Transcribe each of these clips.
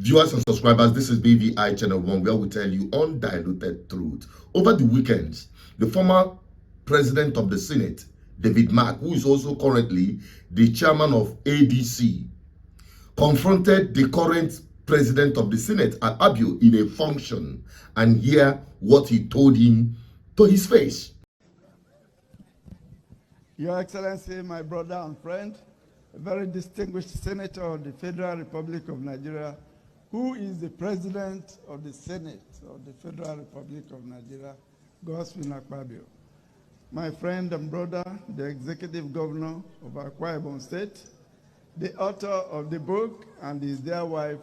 Viewers and subscribers, this is BVI Channel 1, where we tell you undiluted truth. Over the weekend, the former president of the Senate, David Mark, who is also currently the chairman of ADC, confronted the current president of the Senate, Akpabio, in a function, and hear what he told him to his face. Your Excellency, my brother and friend, a very distinguished senator of the Federal Republic of Nigeria, who is the president of the Senate of the Federal Republic of Nigeria, Godswill Akpabio. My friend and brother, the executive governor of Akwa Ibom State, the author of the book, and his dear wife,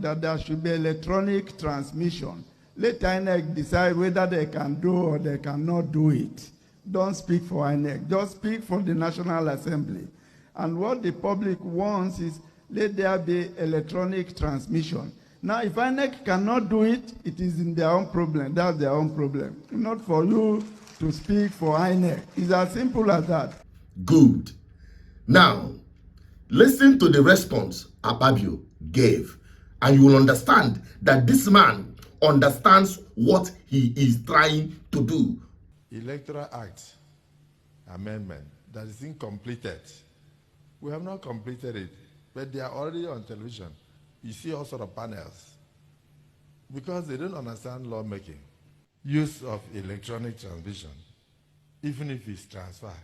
that there should be electronic transmission. Let INEC decide whether they can do or they cannot do it. Don't speak for INEC, just speak for the National Assembly. And what the public wants is, let there be electronic transmission. Now, if INEC cannot do it, it is in their own problem. That's their own problem. Not for you to speak for INEC. It's as simple as that. Good. Now, listen to the response Akpabio gave, and you will understand that this man understands what he is trying to do. Electoral Act amendment that is incompleted. We have not completed it, but they are already on television. You see all sort of panels. Because they don't understand lawmaking. Use of electronic transmission, even if it's transfer.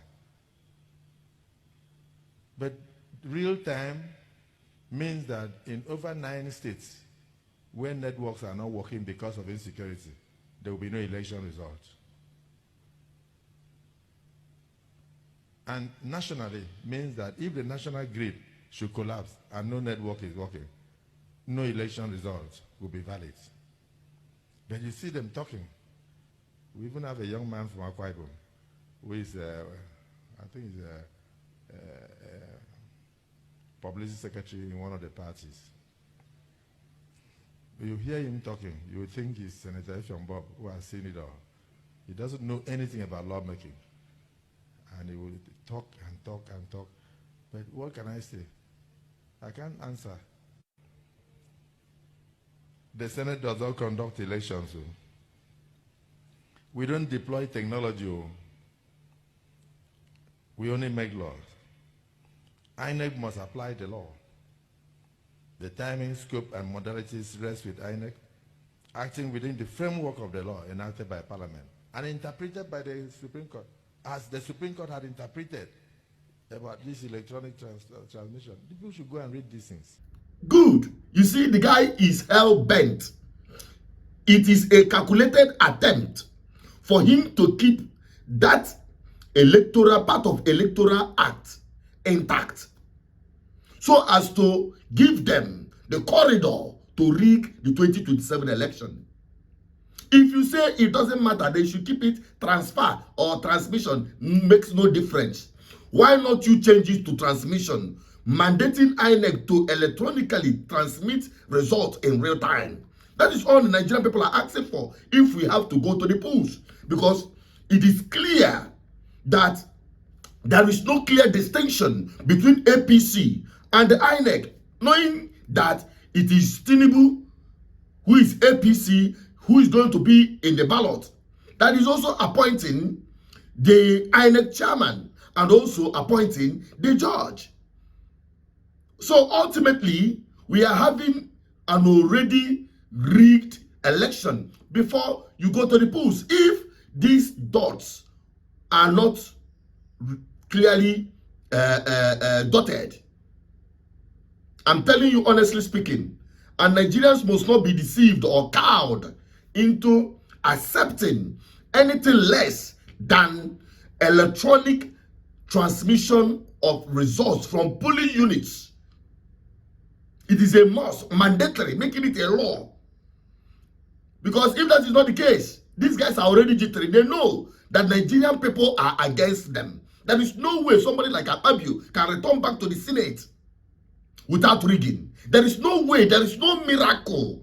But real time means that in over 9 states, where networks are not working because of insecurity, there will be no election result. And nationally means that if the national grid should collapse and no network is working, no election result will be valid. But you see them talking. We even have a young man from Akwa Ibom who is, I think he's a publicity secretary in one of the parties. You hear him talking, you would think he's Senator Effiong Bob, who has seen it all. He doesn't know anything about lawmaking. And he will talk and talk and talk. But what can I say? I can't answer. The Senate does not conduct elections. We don't deploy technology. We only make laws. INEC must apply the law. The timing, scope, and modalities rest with INEC, acting within the framework of the law enacted by Parliament and interpreted by the Supreme Court, as the Supreme Court had interpreted about this electronic transmission. People should go and read these things. Good. You see, the guy is hell-bent. It is a calculated attempt for him to keep that electoral part of electoral act intact, so as to give them the corridor to rig the 2027 election. If you say it doesn't matter, they should keep it transfer or transmission, makes no difference. Why not you change it to transmission, mandating INEC to electronically transmit results in real time? That is all the Nigerian people are asking for if we have to go to the polls. Because it is clear that there is no clear distinction between APC and the INEC, knowing that it is Tinubu, who is APC, who is going to be in the ballot, that is also appointing the INEC chairman and also appointing the judge. So ultimately, we are having an already rigged election before you go to the polls. If these dots are not clearly dotted, I'm telling you honestly speaking, and Nigerians must not be deceived or cowed into accepting anything less than electronic transmission of results from polling units. It is a must, mandatory, making it a law. Because if that is not the case, these guys are already jittery. They know that Nigerian people are against them. There is no way somebody like Akpabio can return back to the Senate without rigging. There is no way, there is no miracle.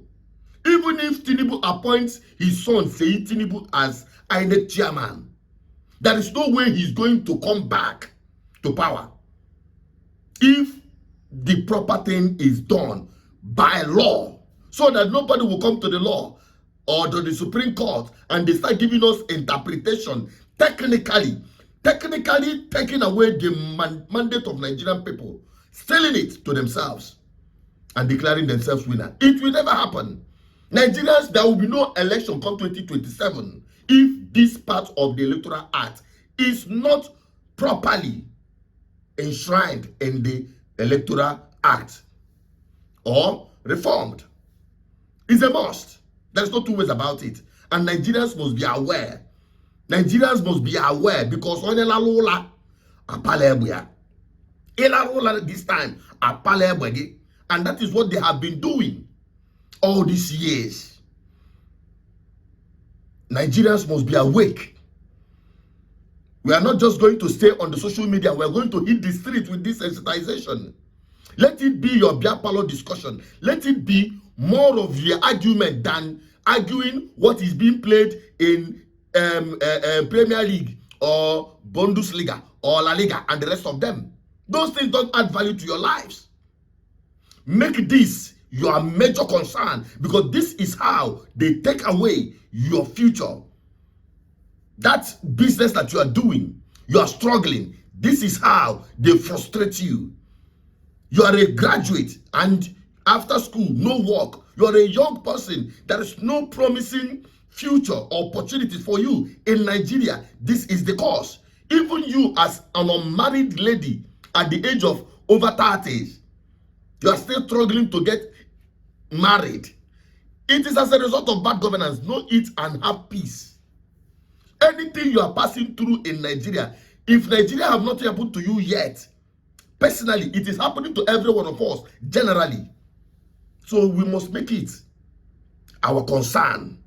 Even if Tinubu appoints his son, say Tinubu, as INEC chairman, there is no way he's going to come back to power if the proper thing is done by law, so that nobody will come to the law or to the Supreme Court and they start giving us interpretation, technically taking away the mandate of Nigerian people, selling it to themselves and declaring themselves winner. It will never happen. Nigerians, there will be no election come 2027 if this part of the Electoral Act is not properly enshrined in the Electoral Act or reformed. It's a must. There's no two ways about it. And Nigerians must be aware. Nigerians must be aware because on la lola apalebuya. This time apalebuya. And that is what they have been doing all these years. Nigerians must be awake. We are not just going to stay on the social media. We are going to hit the street with this sensitization. Let it be your beer parlor discussion. Let it be more of your argument than arguing what is being played in Premier League or Bundesliga or La Liga and the rest of them. Those things don't add value to your lives. Make this your major concern, because this is how they take away your future. That business that you are doing, you are struggling. This is how they frustrate you. You are a graduate and after school, no work. You are a young person. There is no promising future opportunity for you in Nigeria. This is the cause. Even you as an unmarried lady at the age of over 30, you are still struggling to get married. It is as a result of bad governance. Know it and have peace. Anything you are passing through in Nigeria, if Nigeria have not happened to you yet, personally, it is happening to every one of us, generally. So we must make it our concern.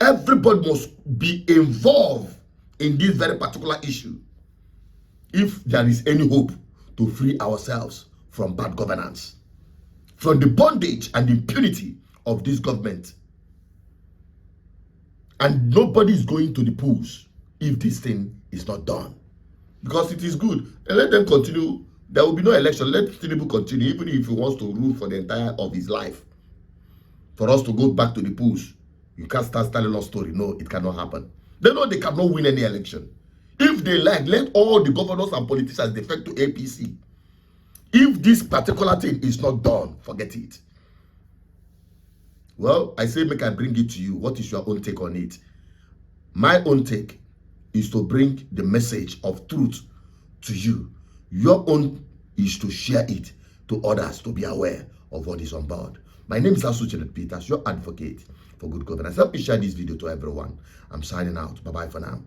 Everybody must be involved in this very particular issue if there is any hope to free ourselves from bad governance, from the bondage and impunity of this government. And nobody is going to the polls if this thing is not done. Because it is good. And let them continue. There will be no election. Let Tinubu continue, even if he wants to rule for the entire of his life. For us to go back to the polls, you can't start telling us story. No, it cannot happen. They know they cannot win any election. If they like, let all the governors and politicians defect to APC. If this particular thing is not done, forget it. Well, I say make I bring it to you. What is your own take on it? My own take is to bring the message of truth to you. Your own is to share it to others to be aware of what is on board. My name is Asuchenet Peters, your advocate for good governance. Help me share this video to everyone. I'm signing out. Bye-bye for now.